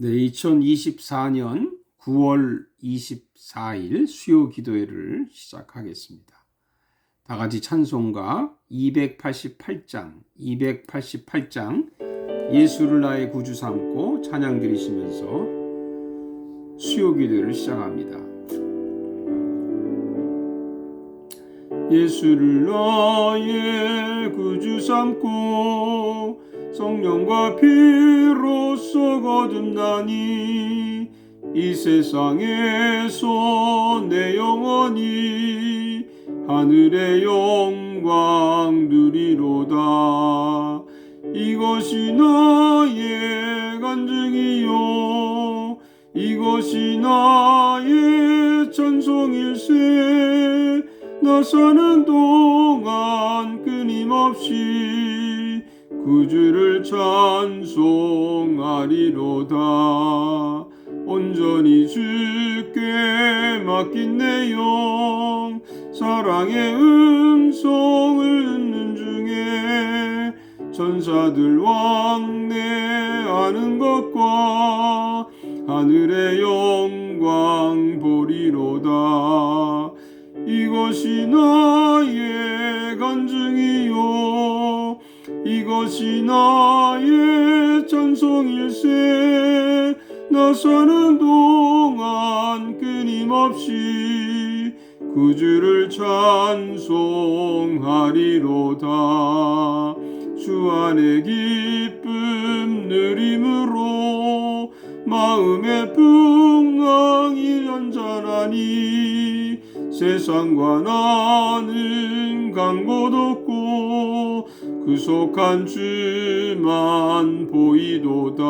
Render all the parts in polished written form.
네, 2024년 9월 24일 수요 기도회를 시작하겠습니다. 다 같이 찬송가 288장 예수를 나의 구주 삼고 찬양 드리시면서 수요 기도회를 시작합니다. 예수를 나의 구주 삼고 성령과 피로써 거듭나니 이 세상에서 내 영혼이 하늘의 영광 누리로다. 이것이 나의 간증이요 이것이 나의 찬송일세. 나 사는 동안 끊임없이 구주를 찬송하리로다. 온전히 주께 맡긴 내 영 사랑의 음성을 듣는 중에 천사들 왕래하는 것과 하늘의 영광 보리로다. 이것이 나의 간증이요 이것이 나의 찬송일세. 나 사는 동안 끊임없이 구주를 찬송하리로다. 주 안의 기쁨 누림으로 마음의 풍랑이 잔잔하니 세상과 나는 간 곳 없고 구속한 주만 보이도다.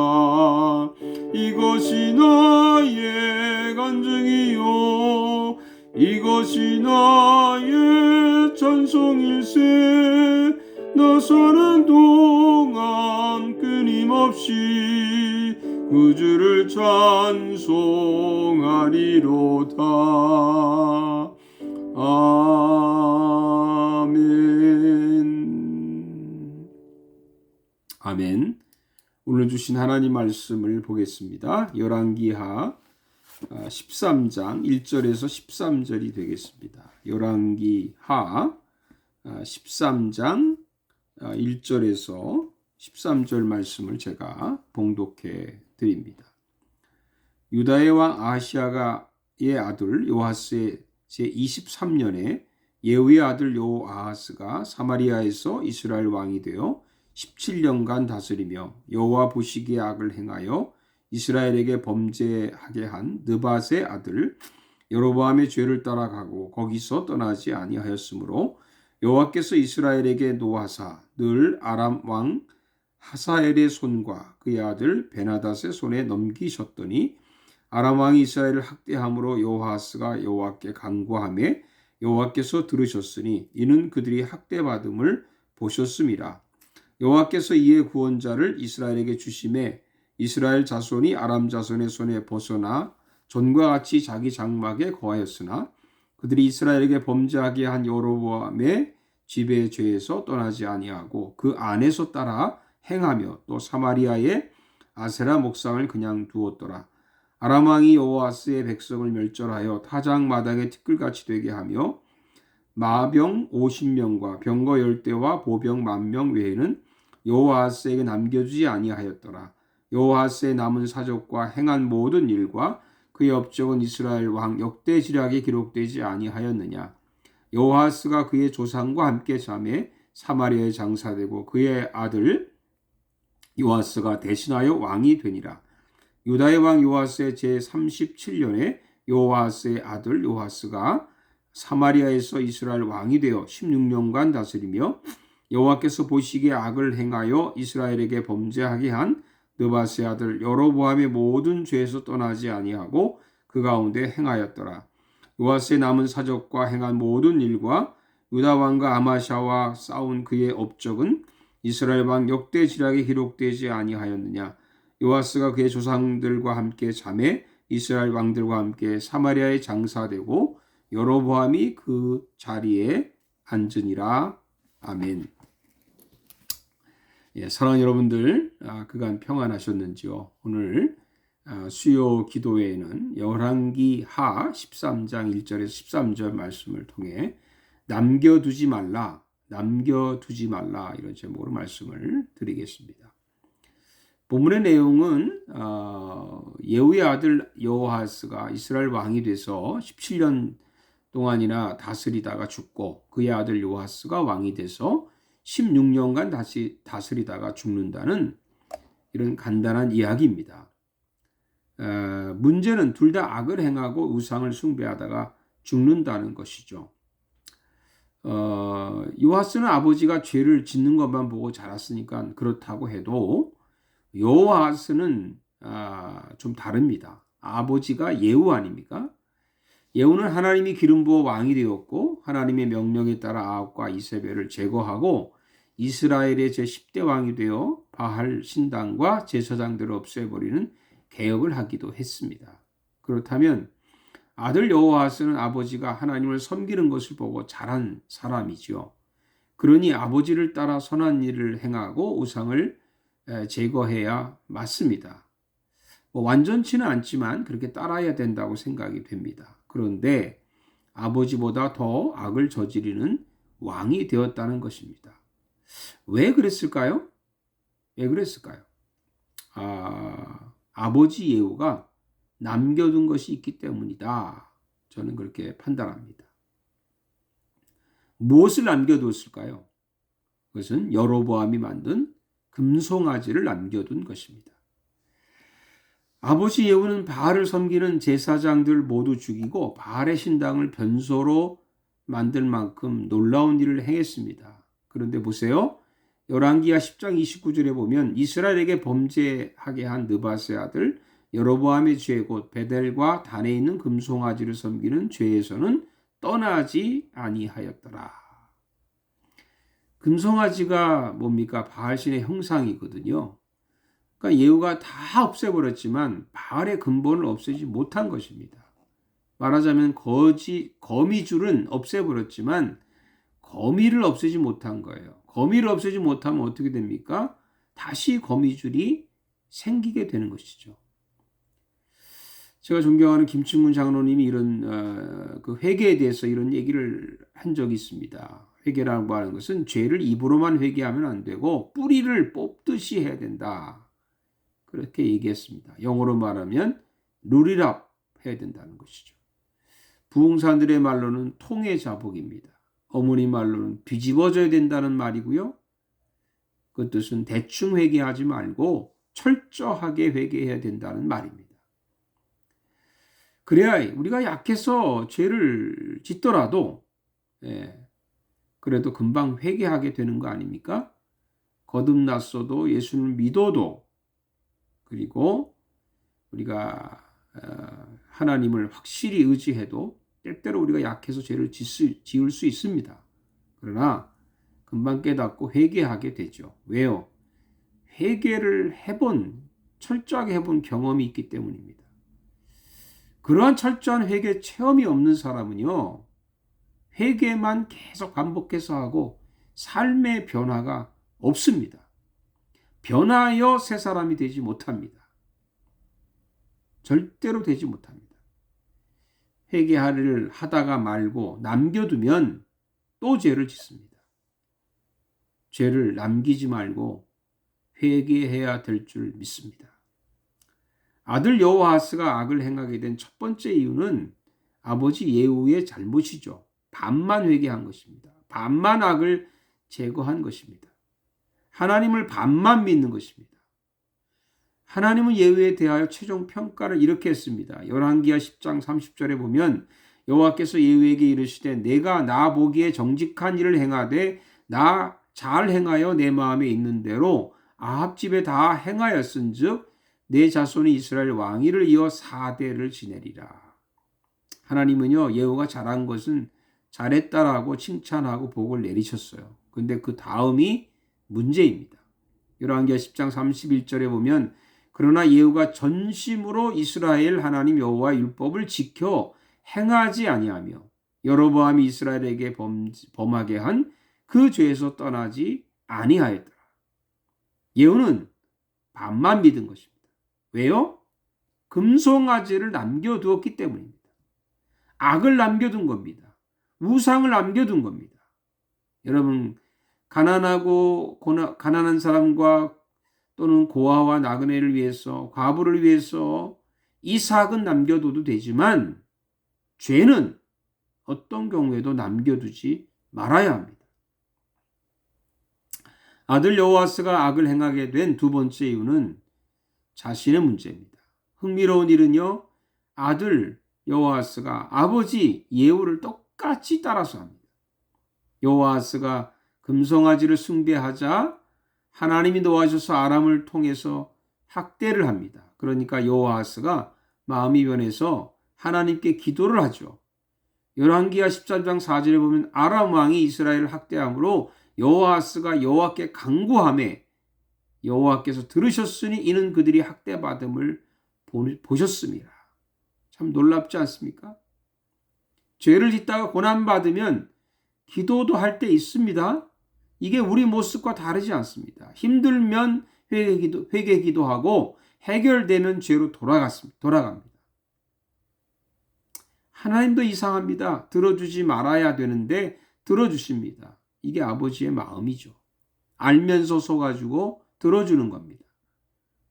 이것이 나의 간증이요 이것이 나의 찬송일세. 나 사는 동안 끊임없이 구주를 찬송하리로다. 아멘. 아멘. 오늘 주신 하나님 말씀을 보겠습니다. 열왕기하 13장 1절에서 13절이 되겠습니다. 열왕기하 13장 1절에서 13절 말씀을 제가 봉독해 드립니다. 유다의 왕 아하시아의 아들 요아스의 제23년에 예후의 아들 요아하스가 사마리아에서 이스라엘 왕이 되어 17년간 다스리며 여호와 보시기에 악을 행하여 이스라엘에게 범죄하게 한 느밧의 아들 여로보암의 죄를 따라가고 거기서 떠나지 아니하였으므로 여호와께서 이스라엘에게 노하사 늘 아람 왕 하사엘의 손과 그의 아들 베나닷의 손에 넘기셨더니 아람 왕이 이스라엘을 학대함으로 여호아스가 여호와께 간구하매 여호와께서 들으셨으니 이는 그들이 학대받음을 보셨음이라. 여호와께서 이에 구원자를 이스라엘에게 주심에 이스라엘 자손이 아람 자손의 손에 벗어나 전과 같이 자기 장막에 거하였으나 그들이 이스라엘에게 범죄하게 한 여로보암의 지배의 죄에서 떠나지 아니하고 그 안에서 따라 행하며 또 사마리아의 아세라 목상을 그냥 두었더라. 아람 왕이 여호아스의 백성을 멸절하여 타작 마당에 티끌같이 되게 하며 마병 50명과 병거 10대와 보병 10,000명 외에는 여호아스에게 남겨주지 아니하였더라. 여호아스의 남은 사적과 행한 모든 일과 그의 업적은 이스라엘 왕 역대지략에 기록되지 아니하였느냐. 여호아스가 그의 조상과 함께 잠에 사마리아에 장사되고 그의 아들 요아스가 대신하여 왕이 되니라. 유다의 왕 요아스의 제37년에 요아스의 아들 요아스가 사마리아에서 이스라엘 왕이 되어 16년간 다스리며 여호와께서 보시기에 악을 행하여 이스라엘에게 범죄하게 한 느밧의 아들 여로보암의 모든 죄에서 떠나지 아니하고 그 가운데 행하였더라. 요아스의 남은 사적과 행한 모든 일과 유다 왕과 아마샤와 싸운 그의 업적은 이스라엘 왕 역대지략에 기록되지 아니하였느냐. 요아스가 그의 조상들과 함께 잠에 이스라엘 왕들과 함께 사마리아에 장사되고 여로보암이 그 자리에 앉으니라. 아멘. 사랑하는 여러분들, 그간 평안하셨는지요? 오늘 수요 기도회에는 열왕기 하 13장 1절에서 13절 말씀을 통해 남겨두지 말라 이런 제목으로 말씀을 드리겠습니다. 본문의 내용은 예후의 아들 여호아스가 이스라엘 왕이 돼서 17년 동안이나 다스리다가 죽고 그의 아들 요아스가 왕이 돼서 16년간 다시 다스리다가 죽는다는 이런 간단한 이야기입니다. 문제는 둘 다 악을 행하고 우상을 숭배하다가 죽는다는 것이죠. 요아스는 아버지가 죄를 짓는 것만 보고 자랐으니까 그렇다고 해도 요아스는 좀 다릅니다. 아버지가 예후 아닙니까? 예후는 하나님이 기름 부어 왕이 되었고 하나님의 명령에 따라 아합과 이세벨을 제거하고 이스라엘의 제10대 왕이 되어 바할 신당과 제사장들을 없애버리는 개혁을 하기도 했습니다. 그렇다면 아들 여호아스는 아버지가 하나님을 섬기는 것을 보고 자란 사람이죠. 그러니 아버지를 따라 선한 일을 행하고 우상을 제거해야 맞습니다. 완전치는 않지만 그렇게 따라야 된다고 생각이 됩니다. 그런데 아버지보다 더 악을 저지르는 왕이 되었다는 것입니다. 왜 그랬을까요? 아버지 예후가 남겨둔 것이 있기 때문이다. 저는 그렇게 판단합니다. 무엇을 남겨두었을까요? 그것은 여로보암이 만든 금송아지를 남겨둔 것입니다. 아버지 예후는 바알을 섬기는 제사장들 모두 죽이고 바알의 신당을 변소로 만들 만큼 놀라운 일을 행했습니다. 그런데 보세요. 열왕기하 10장 29절에 보면 이스라엘에게 범죄하게 한 느밧의 아들 여로보암의 죄 곧 베델과 단에 있는 금송아지를 섬기는 죄에서는 떠나지 아니하였더라. 금송아지가 뭡니까? 바알신의 형상이거든요. 그러니까 예후가 다 없애버렸지만 바알의 근본을 없애지 못한 것입니다. 말하자면 거미줄은 없애버렸지만 거미를 없애지 못한 거예요. 거미를 없애지 못하면 어떻게 됩니까? 다시 거미줄이 생기게 되는 것이죠. 제가 존경하는 김충문 장로님이 이런 그 회개에 대해서 이런 얘기를 한 적이 있습니다. 회개라고 하는 것은 죄를 입으로만 회개하면 안 되고 뿌리를 뽑듯이 해야 된다. 그렇게 얘기했습니다. 영어로 말하면 룰이랍 해야 된다는 것이죠. 부흥사들의 말로는 통의 자복입니다. 어머니 말로는 뒤집어져야 된다는 말이고요. 그 뜻은 대충 회개하지 말고 철저하게 회개해야 된다는 말입니다. 그래야 우리가 약해서 죄를 짓더라도 그래도 금방 회개하게 되는 거 아닙니까? 거듭났어도 예수를 믿어도 그리고 우리가 하나님을 확실히 의지해도 때때로 우리가 약해서 죄를 지을 수 있습니다. 그러나 금방 깨닫고 회개하게 되죠. 왜요? 회개를 철저하게 해본 경험이 있기 때문입니다. 그러한 철저한 회개 체험이 없는 사람은요, 회개만 계속 반복해서 하고 삶의 변화가 없습니다. 변하여 새 사람이 되지 못합니다. 절대로 되지 못합니다. 회개를 하다가 말고 남겨두면 또 죄를 짓습니다. 죄를 남기지 말고 회개해야 될 줄 믿습니다. 아들 여호아스가 악을 행하게 된 첫 번째 이유는 아버지 예후의 잘못이죠. 반만 회개한 것입니다. 반만 악을 제거한 것입니다. 하나님을 반만 믿는 것입니다. 하나님은 예후에 대하여 최종 평가를 이렇게 했습니다. 열왕기하 10장 30절에 보면 여호와께서 예후에게 이르시되 내가 나 보기에 정직한 일을 행하되 나 잘 행하여 내 마음에 있는 대로 아합 집에 다 행하였은즉 내 자손이 이스라엘 왕위를 이어 4대를 지내리라. 하나님은요, 예후가 잘한 것은 잘했다라고 칭찬하고 복을 내리셨어요. 근데 그 다음이 문제입니다. 열왕기하 10장 31절에 보면 그러나 예후가 전심으로 이스라엘 하나님 여호와의 율법을 지켜 행하지 아니하며 여로보암이 이스라엘에게 범하게 한 그 죄에서 떠나지 아니하였더라. 예후는 반만 믿은 것입니다. 왜요? 금송아지를 남겨두었기 때문입니다. 악을 남겨둔 겁니다. 우상을 남겨둔 겁니다. 여러분, 가난한 사람과 또는 고아와 나그네를 위해서, 과부를 위해서 이삭은 남겨둬도 되지만 죄는 어떤 경우에도 남겨두지 말아야 합니다. 아들 여호아스가 악을 행하게 된 두 번째 이유는 자신의 문제입니다. 흥미로운 일은요, 아들 여호아스가 아버지 예후를 똑같이 따라서 합니다. 여호아스가 금송아지를 숭배하자 하나님이 도와줘서 아람을 통해서 학대를 합니다. 그러니까 여호아스가 마음이 변해서 하나님께 기도를 하죠. 열왕기하 13장 4절에 보면 아람 왕이 이스라엘을 학대함으로 여호아스가 여호와께 간구하매 여호와께서 들으셨으니 이는 그들이 학대받음을 보셨습니다. 참 놀랍지 않습니까? 죄를 짓다가 고난받으면 기도도 할 때 있습니다. 이게 우리 모습과 다르지 않습니다. 힘들면 회개 기도하고 해결되면 죄로 돌아갑니다. 하나님도 이상합니다. 들어주지 말아야 되는데 들어주십니다. 이게 아버지의 마음이죠. 알면서 속아주고 들어주는 겁니다.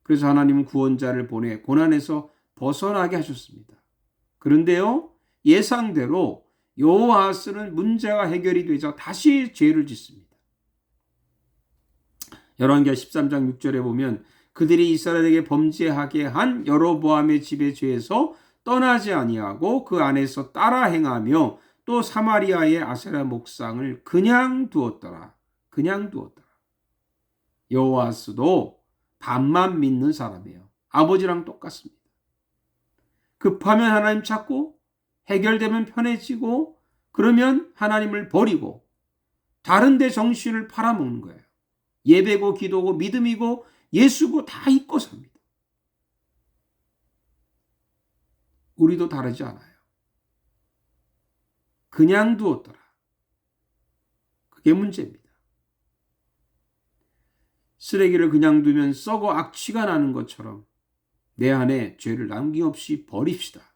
그래서 하나님은 구원자를 보내 고난에서 벗어나게 하셨습니다. 그런데요, 예상대로 여호아스는 문제가 해결이 되자 다시 죄를 짓습니다. 열왕기하 13장 6절에 보면 그들이 이스라엘에게 범죄하게 한 여로보암의 집의 죄에서 떠나지 아니하고 그 안에서 따라 행하며 또 사마리아의 아세라 목상을 그냥 두었더라. 여호아스도 반만 믿는 사람이에요. 아버지랑 똑같습니다. 급하면 하나님 찾고 해결되면 편해지고 그러면 하나님을 버리고 다른 데 정신을 팔아먹는 거예요. 예배고 기도고 믿음이고 예수고 다 잊고 삽니다. 우리도 다르지 않아요. 그냥 두었더라. 그게 문제입니다. 쓰레기를 그냥 두면 썩어 악취가 나는 것처럼 내 안에 죄를 남김없이 버립시다.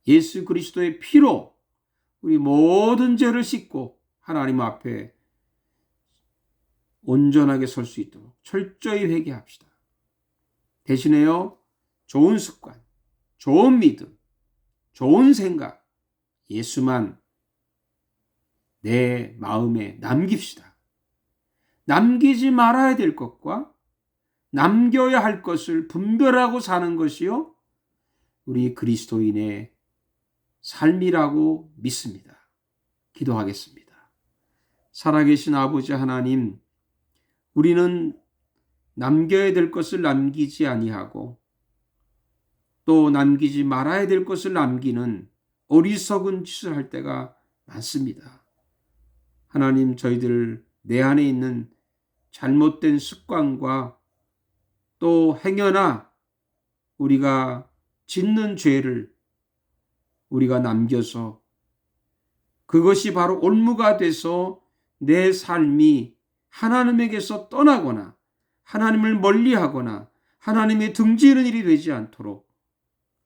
예수 그리스도의 피로 우리 모든 죄를 씻고 하나님 앞에 온전하게 설 수 있도록 철저히 회개합시다. 대신에요, 좋은 습관, 좋은 믿음, 좋은 생각, 예수만 내 마음에 남깁시다. 남기지 말아야 될 것과 남겨야 할 것을 분별하고 사는 것이요, 우리 그리스도인의 삶이라고 믿습니다. 기도하겠습니다. 살아계신 아버지 하나님, 우리는 남겨야 될 것을 남기지 아니하고 또 남기지 말아야 될 것을 남기는 어리석은 짓을 할 때가 많습니다. 하나님, 저희들 내 안에 있는 잘못된 습관과 또 행여나 우리가 짓는 죄를 우리가 남겨서 그것이 바로 올무가 돼서 내 삶이 하나님에게서 떠나거나 하나님을 멀리하거나 하나님의 등지는 일이 되지 않도록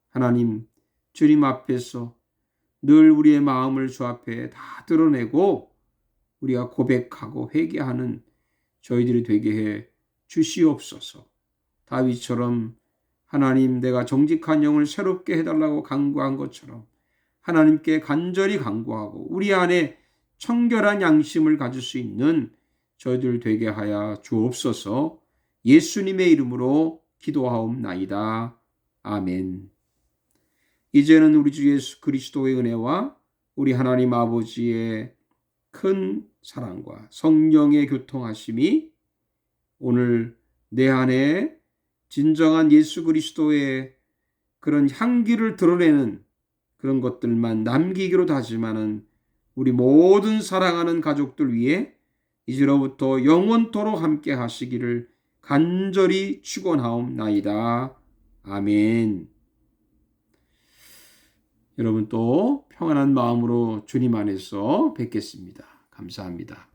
하나님, 주님 앞에서 늘 우리의 마음을 주 앞에 다 드러내고 우리가 고백하고 회개하는 저희들이 되게 해 주시옵소서. 다윗처럼 하나님, 내가 정직한 영을 새롭게 해달라고 간구한 것처럼 하나님께 간절히 간구하고 우리 안에 청결한 양심을 가질 수 있는 저희들 되게 하여 주옵소서. 예수님의 이름으로 기도하옵나이다. 아멘. 이제는 우리 주 예수 그리스도의 은혜와 우리 하나님 아버지의 큰 사랑과 성령의 교통하심이 오늘 내 안에 진정한 예수 그리스도의 그런 향기를 드러내는 그런 것들만 남기기로 다짐하는 우리 모든 사랑하는 가족들 위해 이제로부터 영원토록 함께 하시기를 간절히 축원하옵나이다. 아멘. 여러분 또 평안한 마음으로 주님 안에서 뵙겠습니다. 감사합니다.